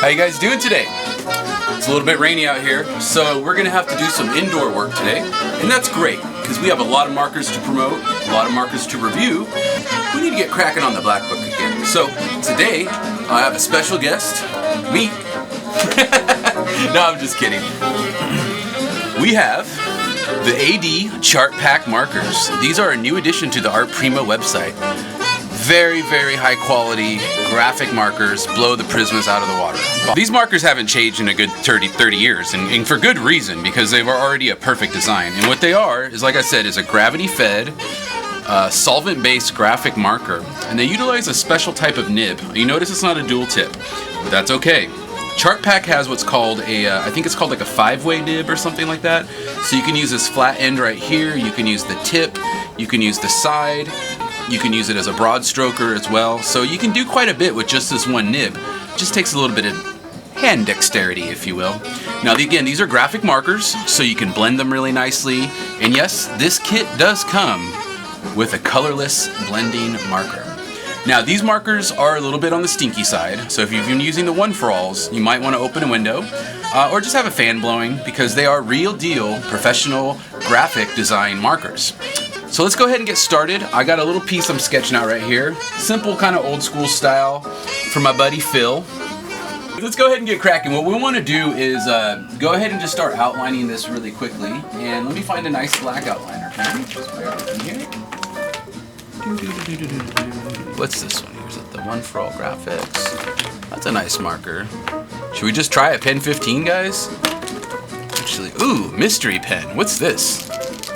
How you guys doing today? It's a little bit rainy out here, so we're gonna have to do some indoor work today, and that's great because we have a lot of markers to promote, a lot of markers to review. We need to get cracking on the black book again. So today I have a special guest, me. No, I'm just kidding. We have the AD Chartpak markers. These are a new addition to the Art Prima website. Very, very high quality graphic markers, blow the prismas out of the water. These markers haven't changed in a good 30 years, and for good reason, because they were already a perfect design. And what they are is, like I said, is a gravity-fed, solvent-based graphic marker, and they utilize a special type of nib. You notice it's not a dual tip, but that's okay. Chartpak has what's called a, I think it's called like a 5-way nib or something like that. So you can use this flat end right here, you can use the tip, you can use the side, you can use it as a broad stroker as well. So you can do quite a bit with just this one nib. It just takes a little bit of hand dexterity, if you will. Now again, these are graphic markers, so you can blend them really nicely. And yes, this kit does come with a colorless blending marker. Now these markers are a little bit on the stinky side, so if you've been using the one-for-alls, you might want to open a window or just have a fan blowing, because they are real deal professional graphic design markers. So let's go ahead and get started. I got a little piece I'm sketching out right here. Simple, kind of old school style for my buddy Phil. Let's go ahead and get cracking. What we want to do is go ahead and just start outlining this really quickly. And let me find a nice black outliner. Just bear with me here. What's this one? Is it the One for All Graphics? That's a nice marker. Should we just try a pen 15, guys? Actually, ooh, mystery pen. What's this?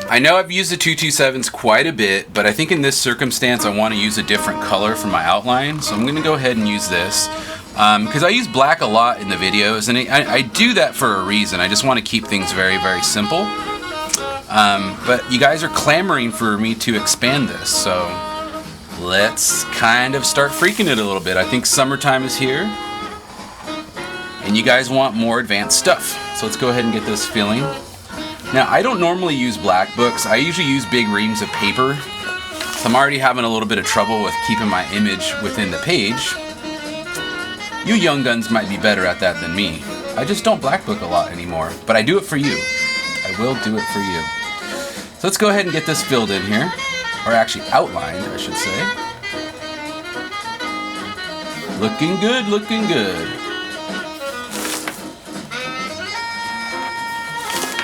I know I've used the 227s quite a bit, but I think in this circumstance I want to use a different color for my outline. So I'm going to go ahead and use this. Because I use black a lot in the videos, and I do that for a reason. I just want to keep things very, very simple. But you guys are clamoring for me to expand this, so let's kind of start freaking it a little bit. I think summertime is here, and you guys want more advanced stuff. So let's go ahead and get this feeling. Now, I don't normally use black books. I usually use big reams of paper. So I'm already having a little bit of trouble with keeping my image within the page. You young guns might be better at that than me. I just don't black book a lot anymore, but I do it for you. I will do it for you. So let's go ahead and get this filled in here, or actually outlined, I should say. Looking good, looking good.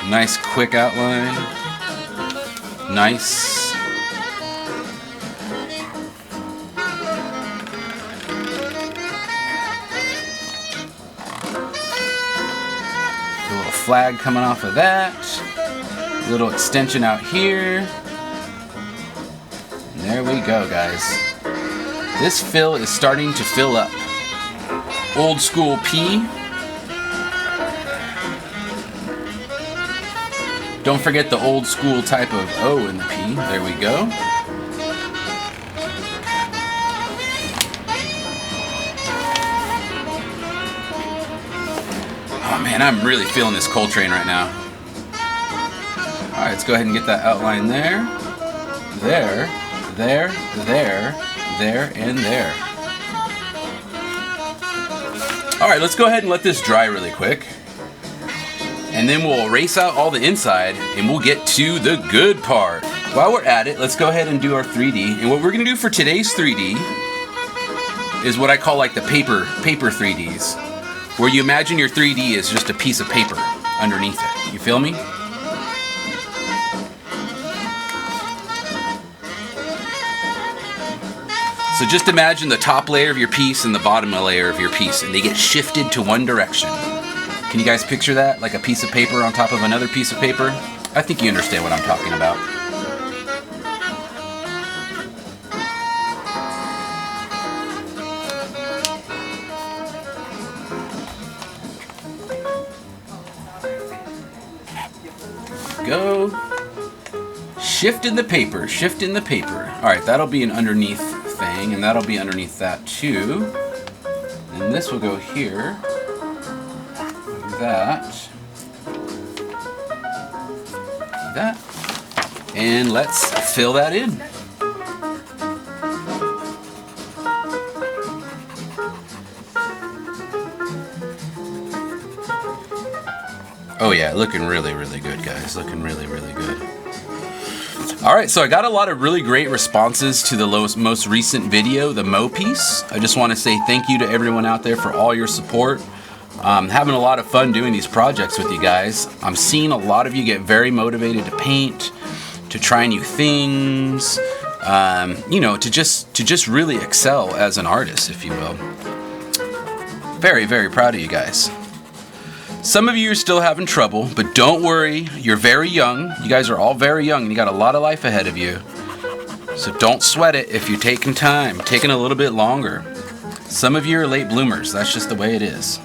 Nice quick outline. Nice. A little flag coming off of that. A little extension out here. And there we go, guys. This fill is starting to fill up. Old school P. Don't forget the old school type of O in the P. There we go. Oh man, I'm really feeling this Coltrane right now. Alright, let's go ahead and get that outline there. There, there, there, there, and there. Alright, let's go ahead and let this dry really quick. And then we'll erase out all the inside, and we'll get to the good part. While we're at it, let's go ahead and do our 3D. And what we're gonna do for today's 3D is what I call like the paper 3Ds, where you imagine your 3D is just a piece of paper underneath it. You feel me? So just imagine the top layer of your piece and the bottom layer of your piece, and they get shifted to one direction. Can you guys picture that? Like a piece of paper on top of another piece of paper? I think you understand what I'm talking about. Go. Shifting the paper, shifting the paper. Alright, that'll be an underneath thing, and that'll be underneath that too. And this will go here. That. And let's fill that in. Oh yeah, looking really, really good, guys. Looking really, really good. Alright, so I got a lot of really great responses to the most recent video, the Mo piece. I just want to say thank you to everyone out there for all your support. I'm having a lot of fun doing these projects with you guys. I'm seeing a lot of you get very motivated to paint, to try new things, you know, to just really excel as an artist, if you will. Very, very proud of you guys. Some of you are still having trouble, but don't worry, you're very young. You guys are all very young and you got a lot of life ahead of you. So don't sweat it if you're taking time, taking a little bit longer. Some of you are late bloomers, that's just the way it is.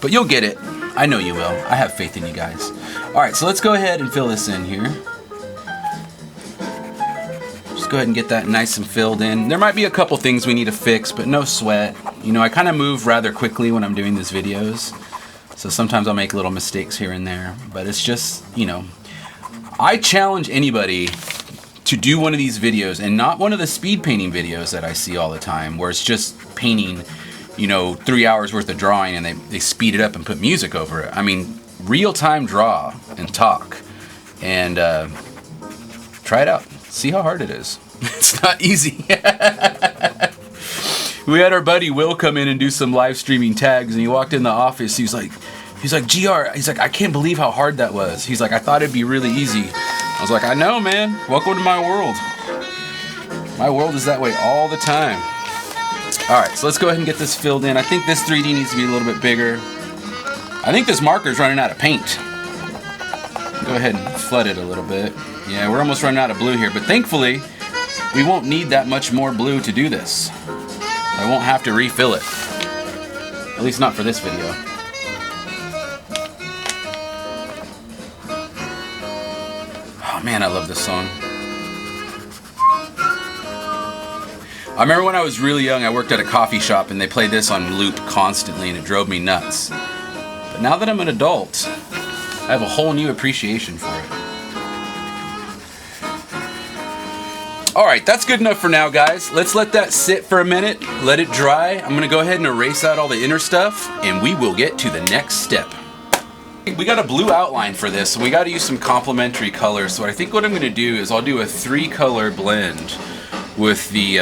But you'll get it. I know you will. I have faith in you guys. Alright, so let's go ahead and fill this in here. Just go ahead and get that nice and filled in. There might be a couple things we need to fix, but no sweat. You know, I kind of move rather quickly when I'm doing these videos. So sometimes I'll make little mistakes here and there. But it's just, you know, I challenge anybody to do one of these videos and not one of the speed painting videos that I see all the time where it's just painting, you know, 3 hours worth of drawing and they speed it up and put music over it. I mean, real-time draw and talk and try it out. See how hard it is. It's not easy. We had our buddy Will come in and do some live streaming tags, and he walked in the office. He's like, GR, he's like, I can't believe how hard that was. He's like, I thought it'd be really easy. I was like, I know, man. Welcome to my world. My world is that way all the time. All right, so let's go ahead and get this filled in. I think this 3D needs to be a little bit bigger. I think this marker's running out of paint. Go ahead and flood it a little bit. Yeah, we're almost running out of blue here, but thankfully, we won't need that much more blue to do this. I won't have to refill it. At least not for this video. Oh man, I love this song. I remember when I was really young, I worked at a coffee shop and they played this on loop constantly and it drove me nuts. But now that I'm an adult, I have a whole new appreciation for it. Alright, that's good enough for now, guys. Let's let that sit for a minute, let it dry. I'm going to go ahead and erase out all the inner stuff, and we will get to the next step. We got a blue outline for this, so we got to use some complementary colors. So I think what I'm going to do is I'll do a 3-color blend with the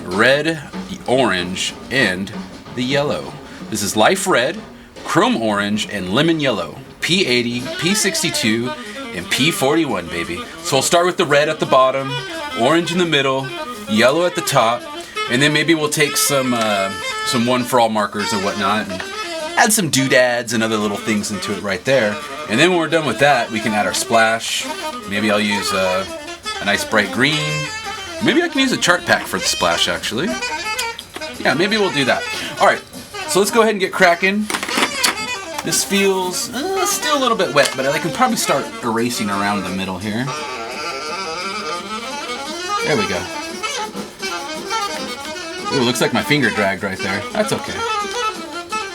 red, the orange, and the yellow. This is Life Red, Chrome Orange, and Lemon Yellow. P80, P62, and P41, baby. So we'll start with the red at the bottom, orange in the middle, yellow at the top, and then maybe we'll take some one for all markers or whatnot and add some doodads and other little things into it right there. And then when we're done with that, we can add our splash. Maybe I'll use a nice bright green. Maybe I can use a Chartpak for the splash, actually. Yeah, maybe we'll do that. All right, so let's go ahead and get cracking. This feels still a little bit wet, but I can probably start erasing around the middle here. There we go. Ooh, looks like my finger dragged right there. That's okay.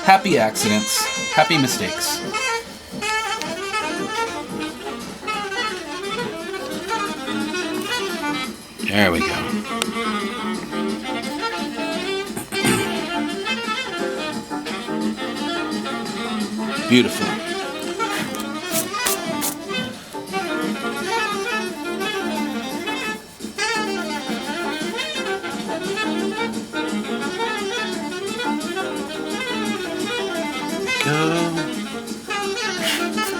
Happy accidents. Happy mistakes. There we go. Beautiful.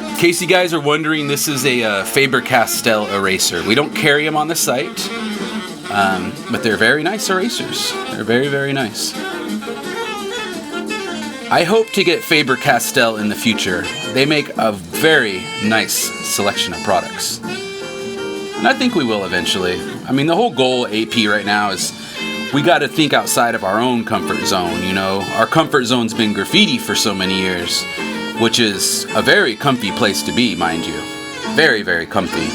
In case you guys are wondering, this is a Faber-Castell eraser. We don't carry them on the site, but they're very nice erasers. They're very, very nice. I hope to get Faber-Castell in the future. They make a very nice selection of products. And I think we will eventually. I mean, the whole goal at AP right now is we got to think outside of our own comfort zone, you know. Our comfort zone's been graffiti for so many years, which is a very comfy place to be, mind you. Very, very comfy.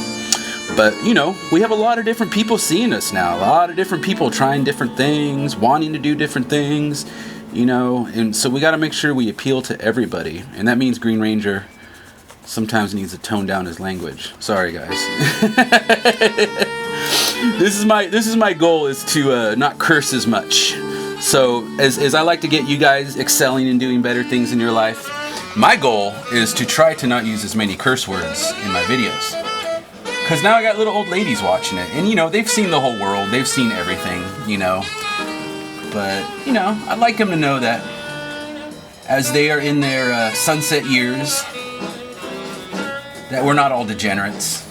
But, you know, we have a lot of different people seeing us now. A lot of different people trying different things, wanting to do different things, you know. And so we got to make sure we appeal to everybody. And that means Green Ranger sometimes needs to tone down his language. Sorry, guys. This is my goal, is to not curse as much. So as I like to get you guys excelling and doing better things in your life, My goal is to try to not use as many curse words in my videos. Because now I got little old ladies watching it. And, you know, they've seen the whole world. They've seen everything, you know. But, you know, I'd like them to know that as they are in their sunset years, that we're not all degenerates.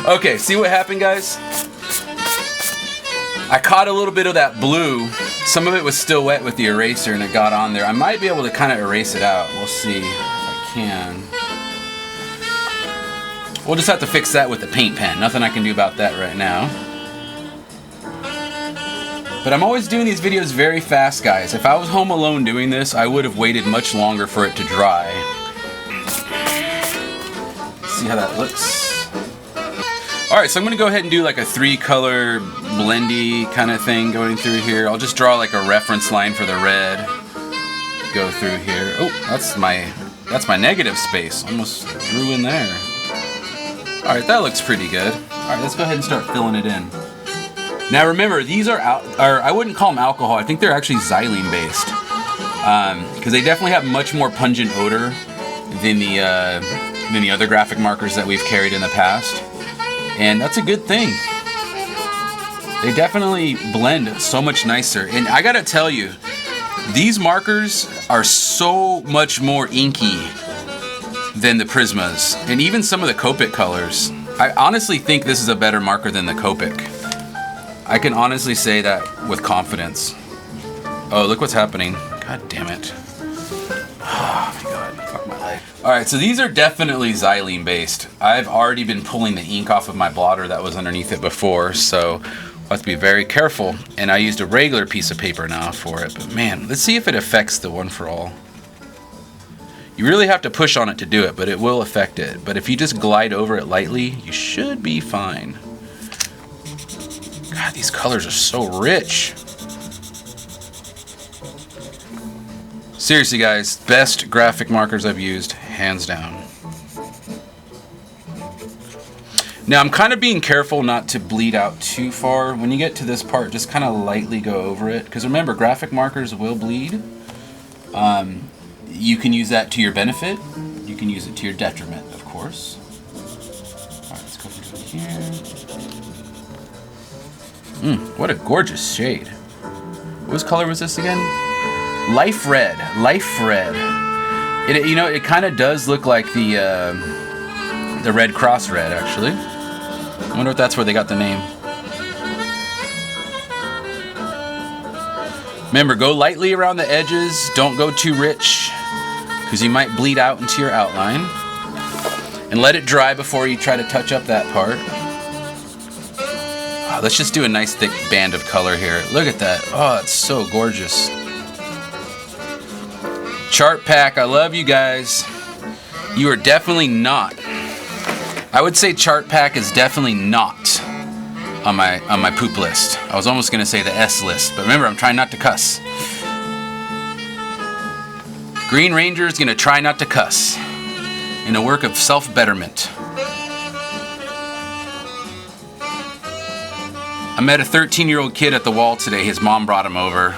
Okay, see what happened, guys? I caught a little bit of that blue. Some of it was still wet with the eraser and it got on there. I might be able to kind of erase it out. We'll see if I can. We'll just have to fix that with the paint pen. Nothing I can do about that right now. But I'm always doing these videos very fast, guys. If I was home alone doing this, I would have waited much longer for it to dry. See how that looks. Alright, so I'm going to go ahead and do like a 3-color blendy kind of thing going through here. I'll just draw like a reference line for the red. Go through here. Oh, that's my negative space. Almost drew in there. Alright, that looks pretty good. Alright, let's go ahead and start filling it in. Now remember, these are I wouldn't call them alcohol. I think they're actually xylene based. Because they definitely have much more pungent odor than the other graphic markers that we've carried in the past. And that's a good thing. They definitely blend so much nicer. And I gotta tell you, these markers are so much more inky than the Prismas. And even some of the Copic colors. I honestly think this is a better marker than the Copic. I can honestly say that with confidence. Oh, look what's happening. God damn it. Oh my god, fuck my life. Alright, so these are definitely xylene based. I've already been pulling the ink off of my blotter that was underneath it before, so I'll have to be very careful. And I used a regular piece of paper now for it, but man, let's see if it affects the One for All. You really have to push on it to do it, but it will affect it. But if you just glide over it lightly, you should be fine. God, these colors are so rich. Seriously, guys, best graphic markers I've used, hands down. Now, I'm kind of being careful not to bleed out too far. When you get to this part, just kind of lightly go over it. Because remember, graphic markers will bleed. You can use that to your benefit. You can use it to your detriment, of course. All right, let's go through here. What a gorgeous shade. Whose color was this again? Life Red. Life Red. It, you know, it kind of does look like the Red Cross Red, actually. I wonder if that's where they got the name. Remember, go lightly around the edges. Don't go too rich, because you might bleed out into your outline. And let it dry before you try to touch up that part. Let's just do a nice thick band of color here. Look at that. Oh, it's so gorgeous. Chartpak, I love you guys. You are definitely not. I would say Chartpak is definitely not on my poop list. I was almost gonna say the S list, but remember, I'm trying not to cuss. Green Ranger is gonna try not to cuss in a work of self-betterment. I met a 13-year-old kid at the wall today. His mom brought him over.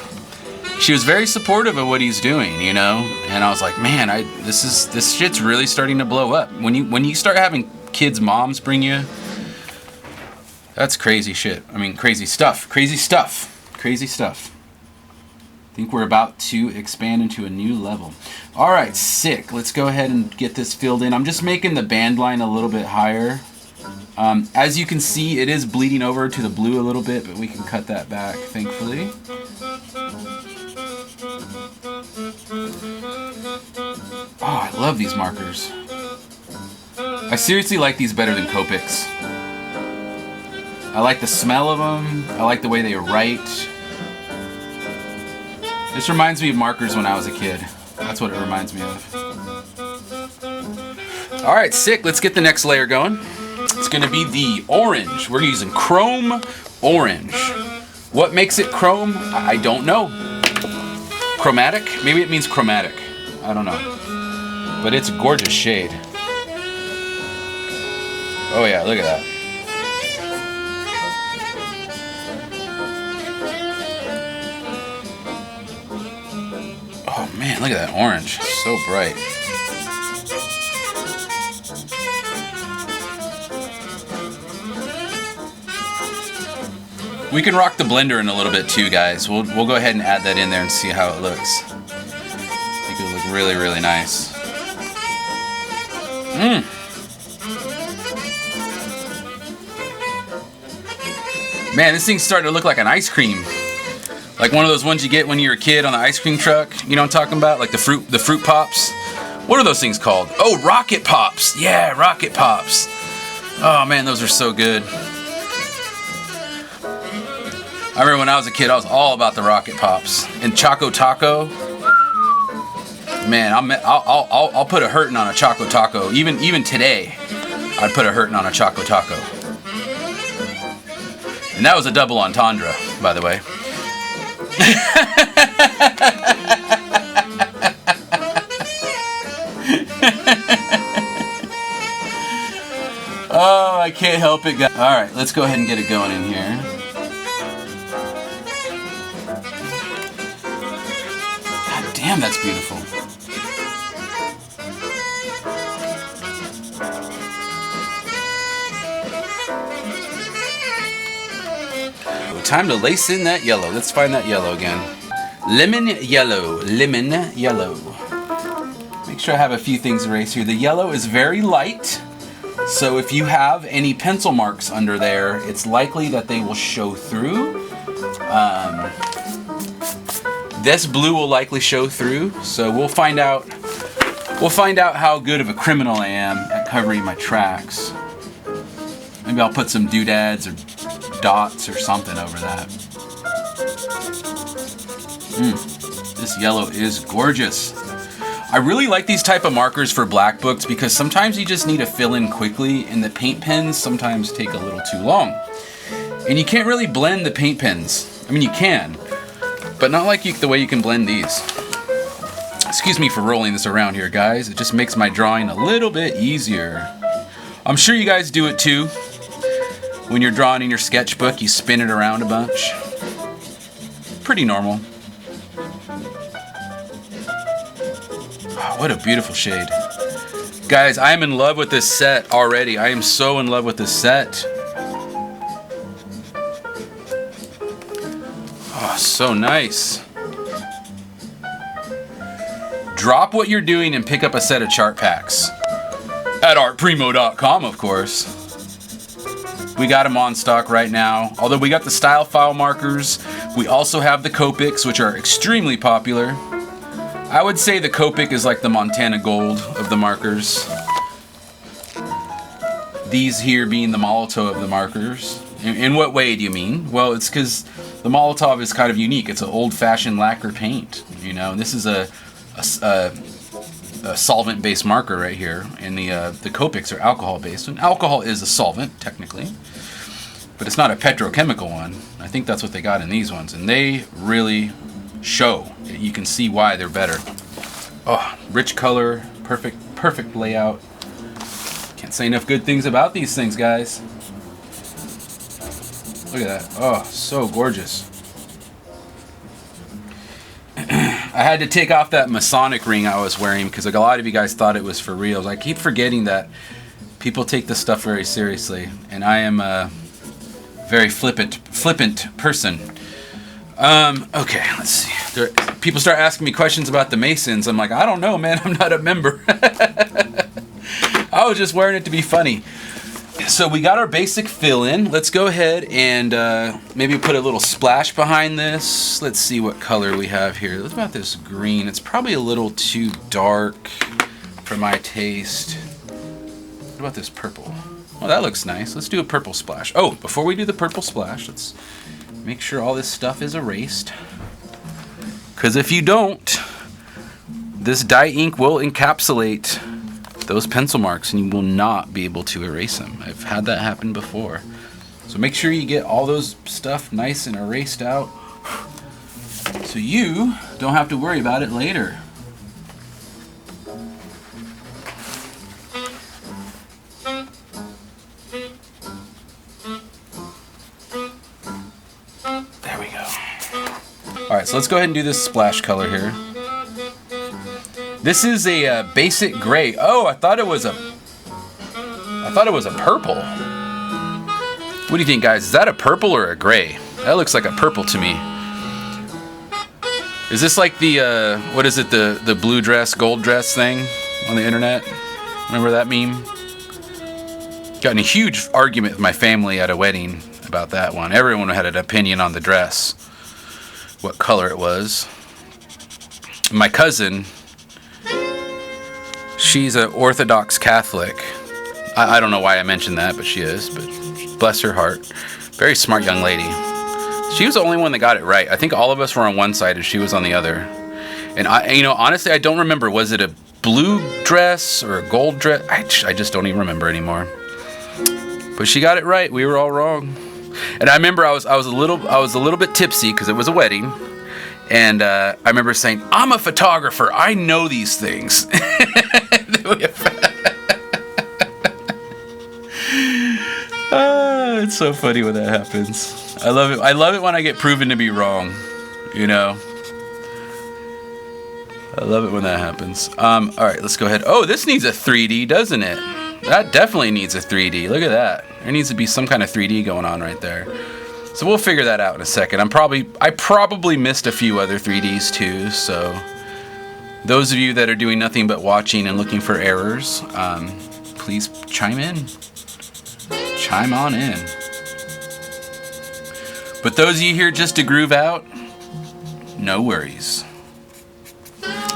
She was very supportive of what he's doing, you know? And I was like, man, this shit's really starting to blow up. When you start having kids' moms bring you, that's crazy shit. I mean, crazy stuff. Crazy stuff. Crazy stuff. I think we're about to expand into a new level. All right, sick. Let's go ahead and get this filled in. I'm just making the band line a little bit higher. As you can see, it is bleeding over to the blue a little bit, but we can cut that back, thankfully. Oh, I love these markers. I seriously like these better than Copics. I like the smell of them. I like the way they write. This reminds me of markers when I was a kid. That's what it reminds me of. Alright, sick. Let's get the next layer going. It's going to be the orange. We're using chrome orange. What makes it chrome? I don't know. Chromatic? Maybe it means chromatic. I don't know. But it's a gorgeous shade. Oh yeah, look at that. Oh Man, look at that orange. So bright. We can rock the blender in a little bit too, guys. We'll go ahead and add that in there and see how it looks. I think it'll look really, really nice. Man, this thing's starting to look like an ice cream. Like one of those ones you get when you're a kid on the ice cream truck. You know what I'm talking about? Like the fruit pops. What are those things called? Oh, Rocket Pops. Yeah, Rocket Pops. Oh man, those are so good. I remember when I was a kid, I was all about the Rocket Pops. And Choco Taco. Man, I'll put a hurtin' on a Choco Taco. Even today, I'd put a hurtin' on a Choco Taco. And that was a double entendre, by the way. Oh, I can't help it, guys. All right, let's go ahead and get it going in here. God damn, that's beautiful. Time to lace in that yellow. Let's find that yellow again. Lemon yellow. Lemon yellow. Make sure I have a few things erased here. The yellow is very light, so if you have any pencil marks under there, it's likely that they will show through. This blue will likely show through, so we'll find out how good of a criminal I am at covering my tracks. Maybe I'll put some doodads or dots or something over that. This yellow is gorgeous. I really like these type of markers for black books because sometimes you just need to fill in quickly and the paint pens sometimes take a little too long. And you can't really blend the paint pens. I mean, you can, but not like the way you can blend these. Excuse me for rolling this around here, guys. It just makes my drawing a little bit easier. I'm sure you guys do it too. When you're drawing in your sketchbook, you spin it around a bunch. Pretty normal. Oh, what a beautiful shade. Guys, I am in love with this set already. I am so in love with this set. Oh, so nice. Drop what you're doing and pick up a set of Chartpaks. At artprimo.com, of course. We got them on stock right now. Although we got the style file markers, we also have the Copics, which are extremely popular. I would say the Copic is like the Montana Gold of the markers. These here being the Molotov of the markers. In what way do you mean? Well, it's because the Molotov is kind of unique. It's an old-fashioned lacquer paint, you know. And this is a solvent-based marker right here, and the Copics are alcohol-based. And alcohol is a solvent, technically, but it's not a petrochemical one. I think that's what they got in these ones, and they really show. You can see why they're better. Oh, rich color, perfect layout. Can't say enough good things about these things, guys. Look at that. Oh, so gorgeous. I had to take off that Masonic ring I was wearing because a lot of you guys thought it was for real. I keep forgetting that people take this stuff very seriously, and I am a very flippant person. Okay, let's see. People start asking me questions about the Masons. I'm like, I don't know, man. I'm not a member. I was just wearing it to be funny. So we got our basic fill in. Let's go ahead and maybe put a little splash behind this. Let's see what color we have here. What about this green? It's probably a little too dark for my taste. What about this purple? Oh, that looks nice. Let's do a purple splash. Oh, before we do the purple splash, let's make sure all this stuff is erased. Because if you don't, this dye ink will encapsulate those pencil marks and you will not be able to erase them. I've had that happen before. So make sure you get all those stuff nice and erased out so you don't have to worry about it later. There we go. Alright, so let's go ahead and do this splash color here. This is a basic gray. Oh, I thought it was a purple. What do you think, guys? Is that a purple or a gray? That looks like a purple to me. Is this like the, what is it, the blue dress, gold dress thing on the internet? Remember that meme? Got in a huge argument with my family at a wedding about that one. Everyone had an opinion on the dress, what color it was. My cousin, she's an Orthodox Catholic. I don't know why I mentioned that, but she is. But bless her heart. Very smart young lady. She was the only one that got it right. I think all of us were on one side and she was on the other. And honestly, I don't remember. Was it a blue dress or a gold dress? I just don't even remember anymore. But she got it right. We were all wrong. And I remember I was a little bit tipsy because it was a wedding. And I remember saying, "I'm a photographer. I know these things." It's so funny when that happens. I love it. I love it when I get proven to be wrong. You know. I love it when that happens. All right, let's go ahead. Oh, this needs a 3D, doesn't it? That definitely needs a 3D. Look at that. There needs to be some kind of 3D going on right there. So we'll figure that out in a second. I probably missed a few other 3Ds too. So those of you that are doing nothing but watching and looking for errors, please chime in. Chime on in. But those of you here just to groove out, no worries.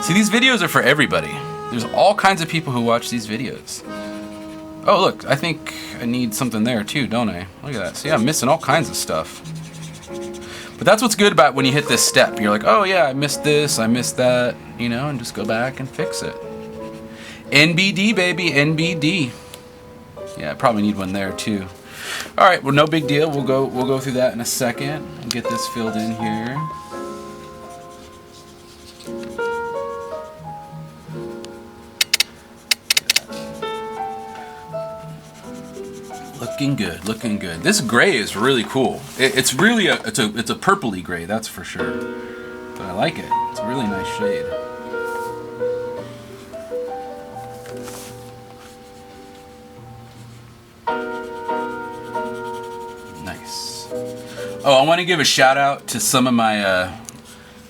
See, these videos are for everybody. There's all kinds of people who watch these videos. Oh, look, I think I need something there too, don't I? Look at that. See, I'm missing all kinds of stuff. But that's what's good about when you hit this step. You're like, oh yeah, I missed this, I missed that, you know, and just go back and fix it. NBD, baby, NBD. Yeah, I probably need one there too. All right, well, no big deal. We'll go through that in a second and get this filled in here. Looking good, looking good. This gray is really cool. It's really it's a purpley gray, that's for sure. But I like it. It's a really nice shade. Nice. Oh, I want to give a shout out to some of my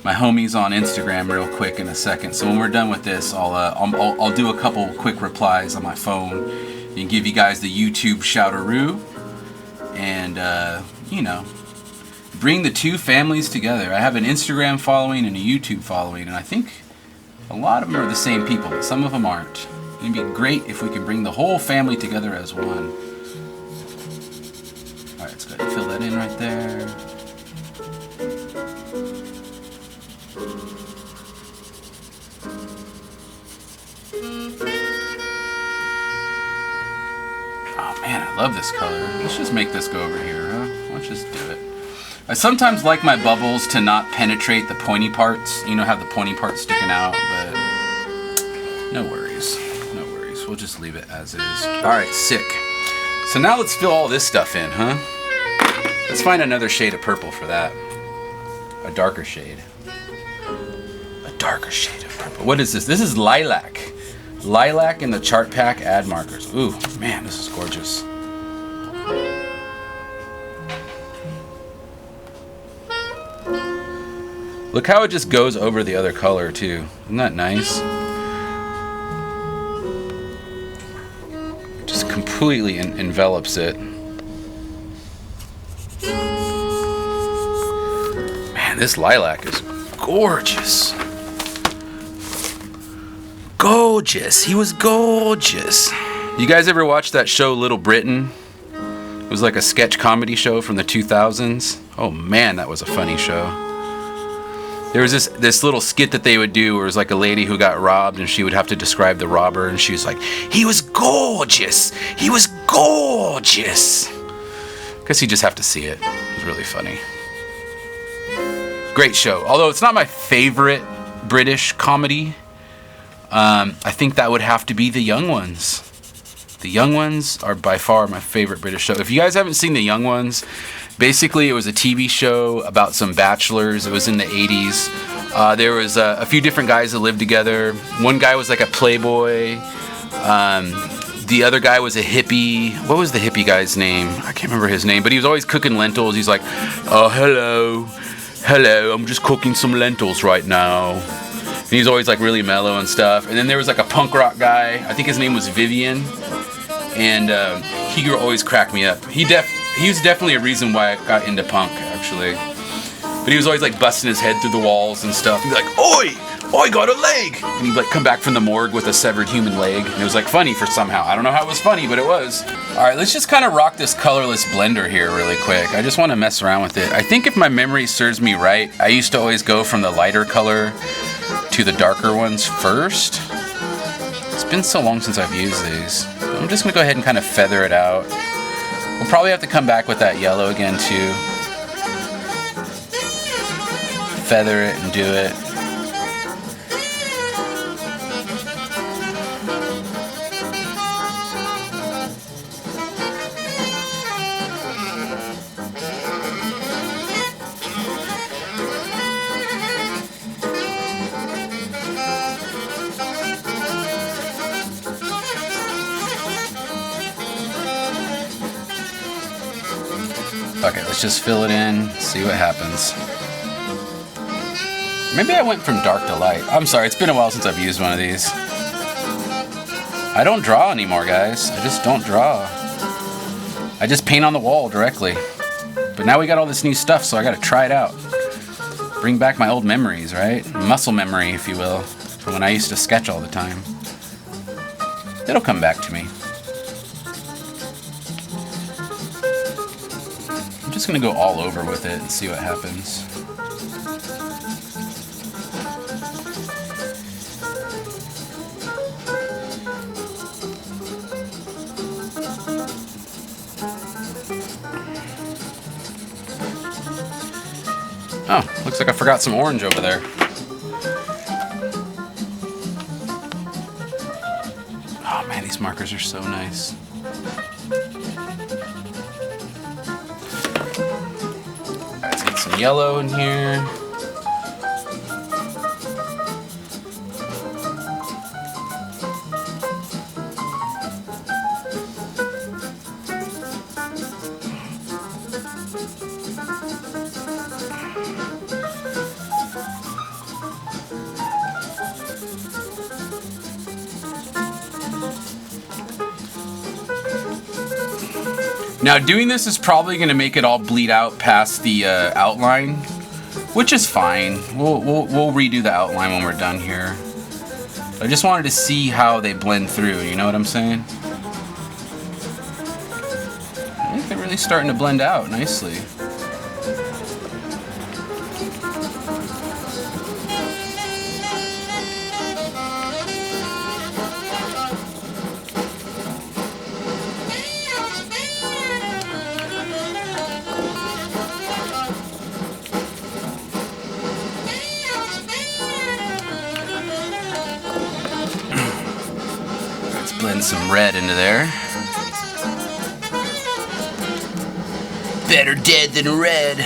my homies on Instagram real quick in a second. So when we're done with this, I'll do a couple quick replies on my phone and give you guys the YouTube shoutaroo, and you know, bring the two families together. I have an Instagram following and a YouTube following, and I think a lot of them are the same people, but some of them aren't. It'd be great if we could bring the whole family together as one. All right, let's go ahead and fill that in right there. Man, I love this color. Let's just make this go over here, huh? Let's just do it. I sometimes like my bubbles to not penetrate the pointy parts. You know, have the pointy parts sticking out, but no worries. No worries. We'll just leave it as is. All right, sick. So now let's fill all this stuff in, huh? Let's find another shade of purple for that. A darker shade. A darker shade of purple. What is this? This is lilac. Lilac in the Chartpak ad markers. Ooh, man, this is gorgeous. Look how it just goes over the other color too. Isn't that nice? Just completely envelops it. Man, this lilac is gorgeous. Gorgeous. He was gorgeous. You guys ever watch that show Little Britain? It was like a sketch comedy show from the 2000s. Oh man, that was a funny show. There was this little skit that they would do where it was like a lady who got robbed and she would have to describe the robber, and she was like, he was gorgeous. He was gorgeous. Guess you just have to see it. It was really funny. Great show. Although it's not my favorite British comedy. I think that would have to be The Young Ones. The Young Ones are by far my favorite British show. If you guys haven't seen The Young Ones, basically it was a TV show about some bachelors. It was in the 80s. There was a few different guys that lived together. One guy was like a playboy. The other guy was a hippie. What was the hippie guy's name? I can't remember his name, but he was always cooking lentils. He's like, oh, hello, I'm just cooking some lentils right now. And he's always like really mellow and stuff. And then there was like a punk rock guy. I think his name was Vivian. And he always cracked me up. He was definitely a reason why I got into punk, actually. But he was always like busting his head through the walls and stuff. He'd be like, oi, I got a leg. And he'd like come back from the morgue with a severed human leg. And it was like funny for somehow. I don't know how it was funny, but it was. All right, let's just kind of rock this colorless blender here really quick. I just want to mess around with it. I think if my memory serves me right, I used to always go from the lighter color to the darker ones first. It's been so long since I've used these. I'm just gonna go ahead and kind of feather it out. We'll probably have to come back with that yellow again too. Feather it and do it. Okay, let's just fill it in, see what happens. Maybe I went from dark to light. I'm sorry, it's been a while since I've used one of these. I don't draw anymore, guys. I just don't draw. I just paint on the wall directly. But now we got all this new stuff, so I gotta try it out. Bring back my old memories, right? Muscle memory, if you will, from when I used to sketch all the time. It'll come back to me. I'm just gonna go all over with it and see what happens. Oh, looks like I forgot some orange over there. Oh man, these markers are so nice. Let's get some yellow in here. Now doing this is probably going to make it all bleed out past the outline, which is fine. We'll redo the outline when we're done here. I just wanted to see how they blend through, you know what I'm saying? I think they're really starting to blend out nicely. Blend some red into there. Better dead than red.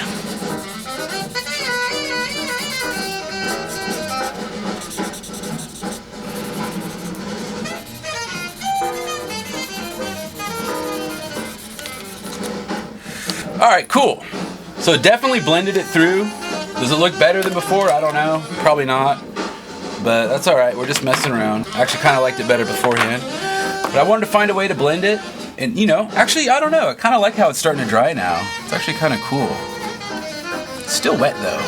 All right, cool. So definitely blended it through. Does it look better than before? I don't know. Probably not. But that's all right. We're just messing around. I actually kind of liked it better beforehand. But I wanted to find a way to blend it. And, you know, actually, I don't know. I kind of like how it's starting to dry now. It's actually kind of cool. It's still wet, though.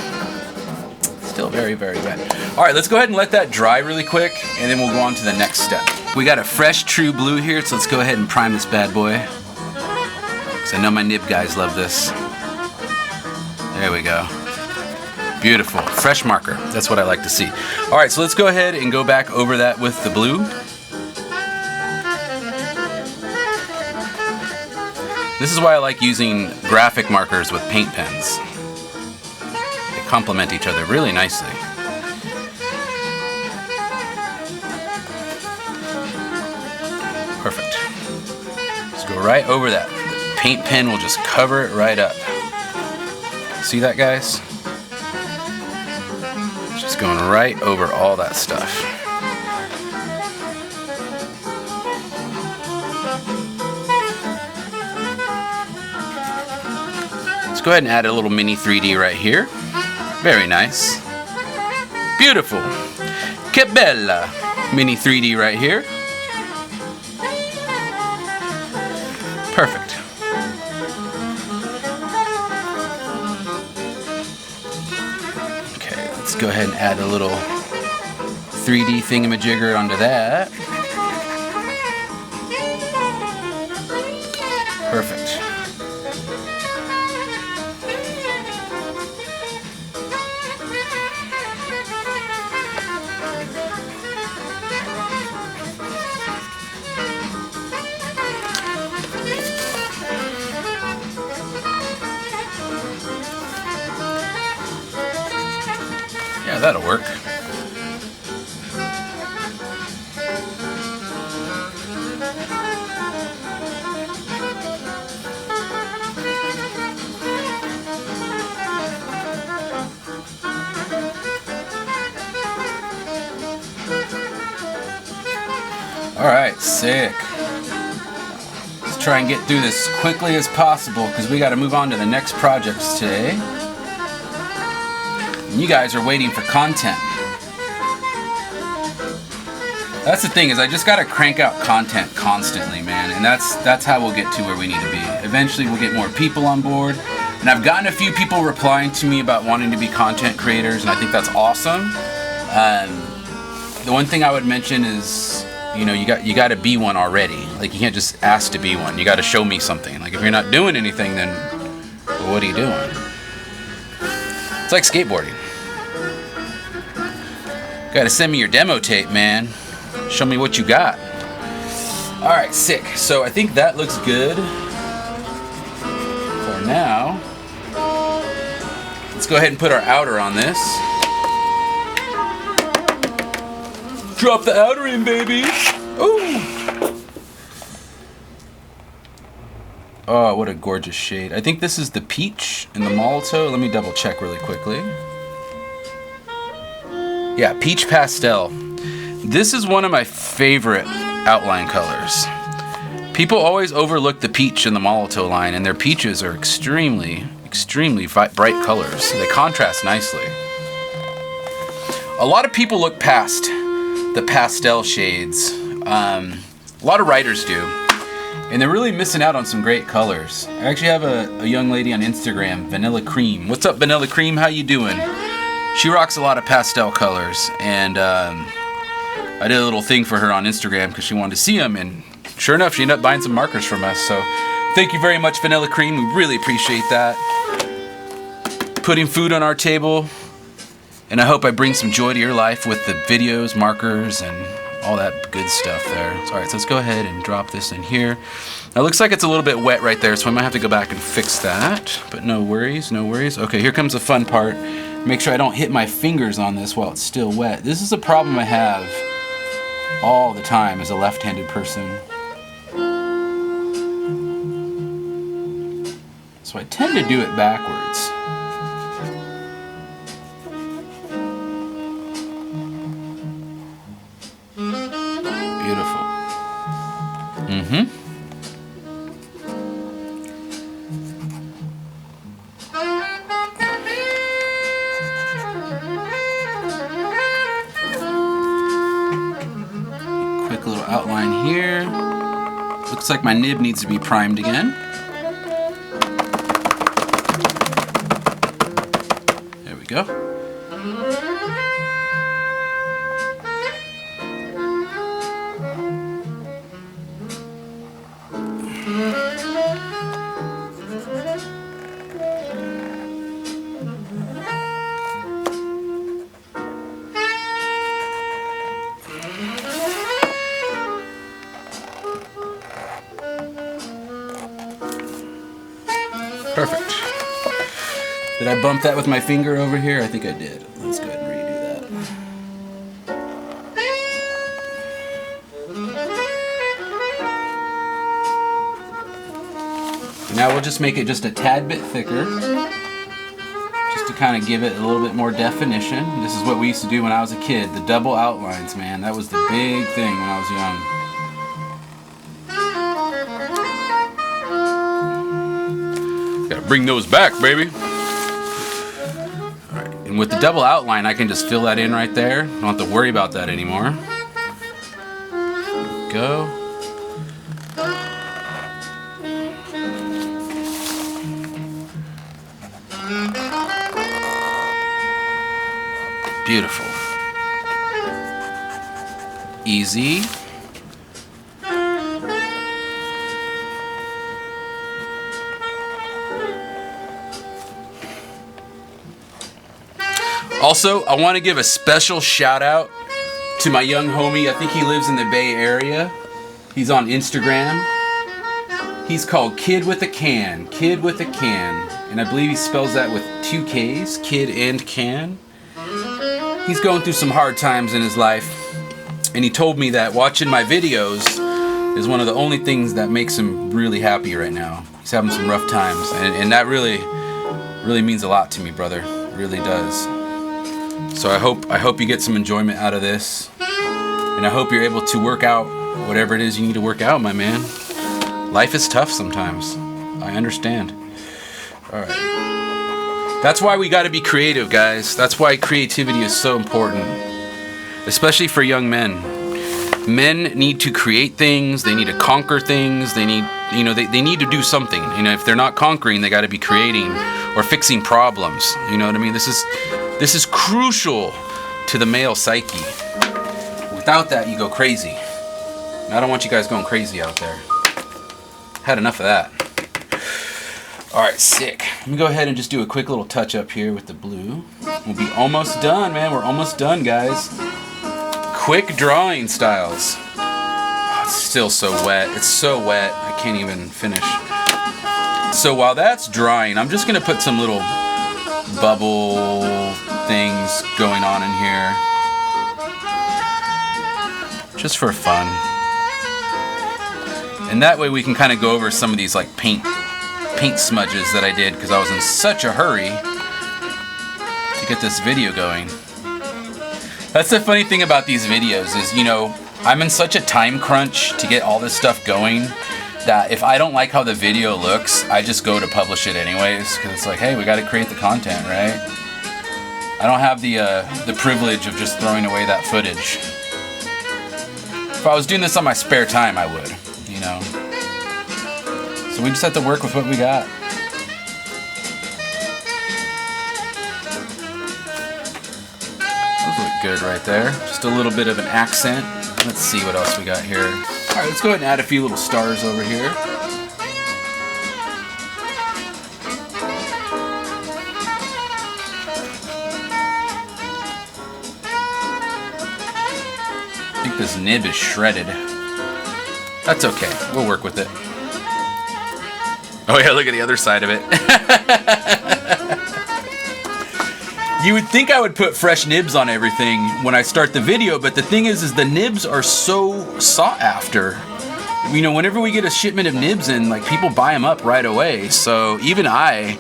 Still very, very wet. All right, let's go ahead and let that dry really quick, and then we'll go on to the next step. We got a fresh true blue here, so let's go ahead and prime this bad boy. Because I know my nib guys love this. There we go. Beautiful. Fresh marker. That's what I like to see. All right, so let's go ahead and go back over that with the blue. This is why I like using graphic markers with paint pens. They complement each other really nicely. Perfect. Let's go right over that. The paint pen will just cover it right up. See that, guys? Just going right over all that stuff. Let's go ahead and add a little mini 3D right here. Very nice. Beautiful. Que bella. Mini 3D right here. Perfect. Okay, let's go ahead and add a little 3D thingamajigger onto that. Perfect. Yeah, that'll work. Alright, sick. Let's try and get through this as quickly as possible because we got to move on to the next projects today. And you guys are waiting for content. That's the thing, is I just got to crank out content constantly, man. And that's how we'll get to where we need to be. Eventually we'll get more people on board. And I've gotten a few people replying to me about wanting to be content creators, and I think that's awesome. The one thing I would mention is, you know, you got to be one already. Like, you can't just ask to be one. You got to show me something. Like, if you're not doing anything, then well, what are you doing? It's like skateboarding. Got to send me your demo tape, man. Show me what you got. All right, sick. So I think that looks good for now. Let's go ahead and put our outer on this. Drop the outer in, baby. Ooh. Oh, what a gorgeous shade. I think this is the peach and the malto. Let me double check really quickly. Yeah, peach pastel. This is one of my favorite outline colors. People always overlook the peach and the malto line, and their peaches are extremely bright colors. They contrast nicely. A lot of people look past the pastel shades. A lot of writers do, and they're really missing out on some great colors. I actually have a young lady on Instagram, Vanilla Cream. What's up, Vanilla Cream? How you doing? She rocks a lot of pastel colors, and I did a little thing for her on Instagram because she wanted to see them, and sure enough, she ended up buying some markers from us. So thank you very much, Vanilla Cream. We really appreciate that. Putting food on our table. And I hope I bring some joy to your life with the videos, markers, and all that good stuff there. Alright, so let's go ahead and drop this in here. Now it looks like it's a little bit wet right there, so I might have to go back and fix that. But no worries, no worries. Okay, here comes the fun part. Make sure I don't hit my fingers on this while it's still wet. This is a problem I have all the time as a left-handed person. So I tend to do it backwards. Beautiful. Quick little outline here. Looks like my nib needs to be primed again. There we go. Perfect. Did I bump that with my finger over here? I think I did. Let's go ahead and redo that. Now we'll just make it just a tad bit thicker, just to kind of give it a little bit more definition. This is what we used to do when I was a kid. The double outlines, man. That was the big thing when I was young. Gotta bring those back, baby. Alright, and with the double outline, I can just fill that in right there. Don't have to worry about that anymore. There we go. Beautiful. Easy. Also, I want to give a special shout out to my young homie. I think he lives in the Bay Area. He's on Instagram. He's called Kid with a Can. Kid with a Can. And I believe he spells that with 2 Ks. Kid and Can. He's going through some hard times in his life. And he told me that watching my videos is one of the only things that makes him really happy right now. He's having some rough times. And that really means a lot to me, brother. It really does. So I hope you get some enjoyment out of this. And I hope you're able to work out whatever it is you need to work out, my man. Life is tough sometimes. I understand. Alright. That's why we gotta be creative, guys. That's why creativity is so important. Especially for young men. Men need to create things, they need to conquer things, they need to do something. If they're not conquering, they gotta be creating or fixing problems. You know what I mean? This is crucial to the male psyche. Without that, you go crazy. I don't want you guys going crazy out there. Had enough of that. Alright, sick. Let me go ahead and just do a quick little touch up here with the blue. We'll be almost done, man. We're almost done, guys. Quick drawing styles. Oh, it's still so wet. It's so wet. I can't even finish. So while that's drying, I'm just going to put some little bubble things going on in here. Just for fun. And that way we can kind of go over some of these like paint smudges that I did because I was in such a hurry to get this video going. That's the funny thing about these videos is, I'm in such a time crunch to get all this stuff going that if I don't like how the video looks, I just go to publish it anyways because it's like, hey, we got to create the content, right? I don't have the privilege of just throwing away that footage. If I was doing this on my spare time, I would, So we just have to work with what we got. Those look good right there. Just a little bit of an accent. Let's see what else we got here. Alright, let's go ahead and add a few little stars over here. I think this nib is shredded. That's okay. We'll work with it. Oh yeah, look at the other side of it. You would think I would put fresh nibs on everything when I start the video, but the thing is the nibs are so sought after. Whenever we get a shipment of nibs in, like people buy them up right away. So even I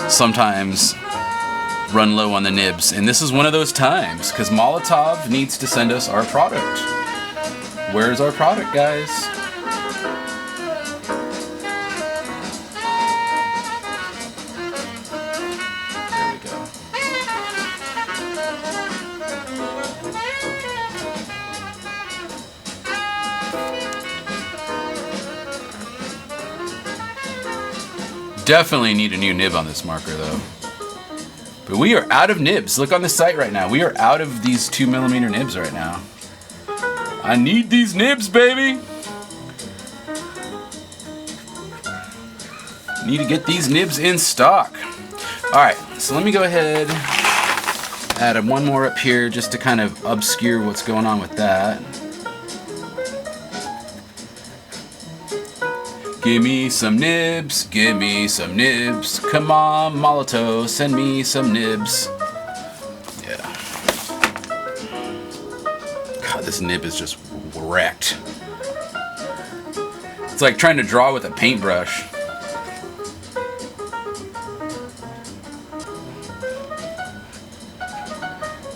sometimes run low on the nibs, and this is one of those times because Molotov needs to send us our product. Where's our product, guys? Definitely need a new nib on this marker though. But we are out of nibs. Look on the site right now. We are out of these 2mm nibs right now. I need these nibs, baby. Need to get these nibs in stock. Alright, so let me go ahead, add one more up here just to kind of obscure what's going on with that. Give me some nibs, give me some nibs. Come on, Molotov, send me some nibs. Yeah. God, this nib is just wrecked. It's like trying to draw with a paintbrush.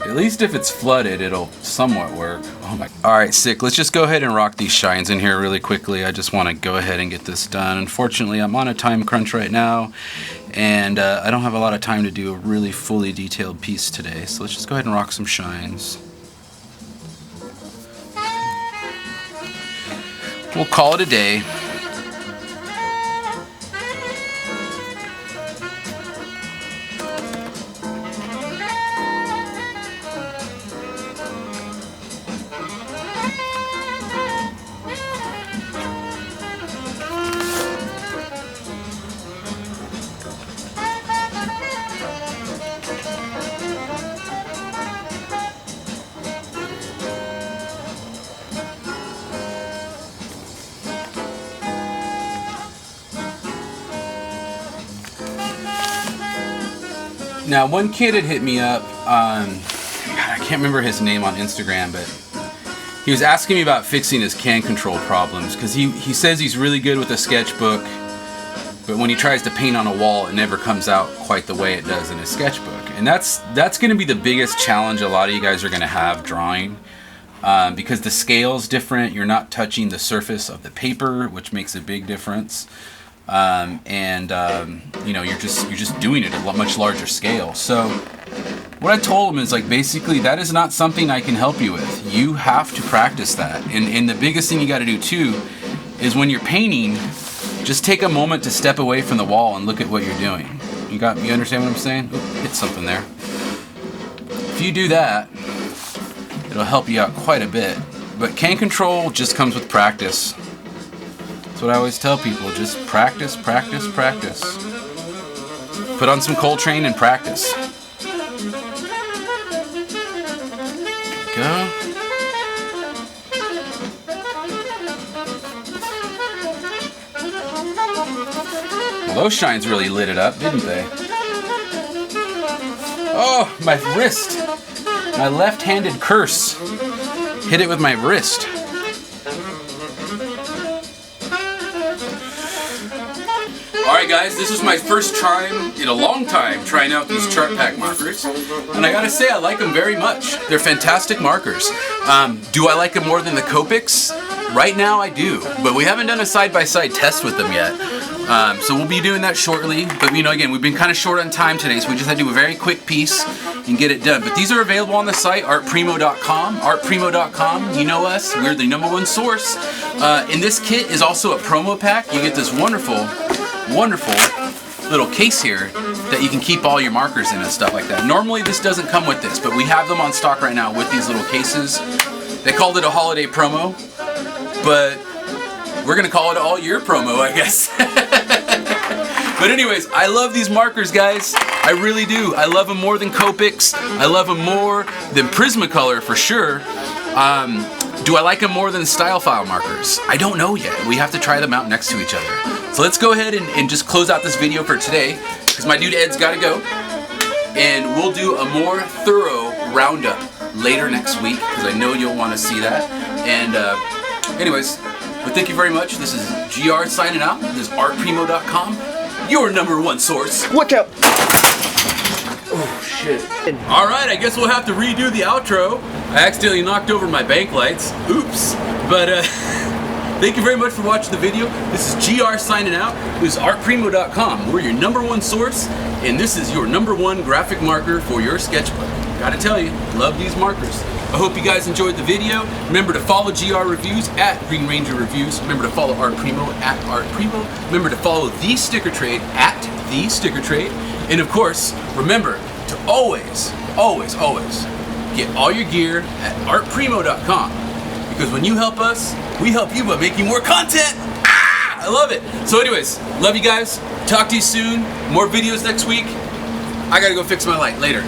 At least if it's flooded, it'll somewhat work. Oh my. Alright, sick. Let's just go ahead and rock these shines in here really quickly. I just want to go ahead and get this done. Unfortunately, I'm on a time crunch right now, and I don't have a lot of time to do a really fully detailed piece today. So let's just go ahead and rock some shines. We'll call it a day. Now, one kid had hit me up on, God, I can't remember his name on Instagram, but he was asking me about fixing his can control problems, because he says he's really good with a sketchbook, but when he tries to paint on a wall, it never comes out quite the way it does in his sketchbook. And that's going to be the biggest challenge a lot of you guys are going to have drawing, because the scale's different. You're not touching the surface of the paper, which makes a big difference. You know, you're just doing it at a much larger scale. So what I told him is, like, basically that is not something I can help you with. You have to practice that. And the biggest thing you got to do too is when you're painting, just take a moment to step away from the wall and look at what you're doing. You understand what I'm saying? Oop, hit something there. If you do that, it'll help you out quite a bit. But can control just comes with practice. That's what I always tell people, just practice, practice, practice. Put on some Coltrane and practice. Go. Well, those shines really lit it up, didn't they? Oh, my wrist. My left-handed curse. Hit it with my wrist. Alright guys, this is my first time in a long time trying out these Chartpak markers, and I gotta say I like them very much. They're fantastic markers. Do I like them more than the Copics? Right now I do, but we haven't done a side-by-side test with them yet. So we'll be doing that shortly, but you know, again, we've been kind of short on time today, so we just had to do a very quick piece and get it done. But these are available on the site, artprimo.com. Artprimo.com, you know us, we're the #1 source. And this kit is also a promo pack. You get this wonderful little case here that you can keep all your markers in and stuff like that. Normally this doesn't come with this, but we have them on stock right now with these little cases. They called it a holiday promo, but we're gonna call it an all year promo, I guess. But anyways, I love these markers, guys. I really do. I love them more than Copics. I love them more than Prismacolor for sure. Do I like them more than Style File markers? I don't know yet. We have to try them out next to each other. So let's go ahead and just close out this video for today, because my dude Ed's got to go. And we'll do a more thorough roundup later next week, because I know you'll want to see that. And anyways, but thank you very much. This is GR signing out. This is artprimo.com, your #1 source. Watch out! Oh shit. Alright, I guess we'll have to redo the outro. I accidentally knocked over my bank lights. Oops. But thank you very much for watching the video. This is GR signing out. This is artprimo.com. We're your #1 source, and this is your #1 graphic marker for your sketchbook. Gotta tell you, love these markers. I hope you guys enjoyed the video. Remember to follow GR Reviews at Green Ranger Reviews. Remember to follow Art Primo at Art Primo. Remember to follow The Sticker Trade at The Sticker Trade. And of course, remember to always, always, always get all your gear at artprimo.com. Because when you help us, we help you by making more content. Ah, I love it. So anyways, love you guys. Talk to you soon. More videos next week. I gotta go fix my light. Later.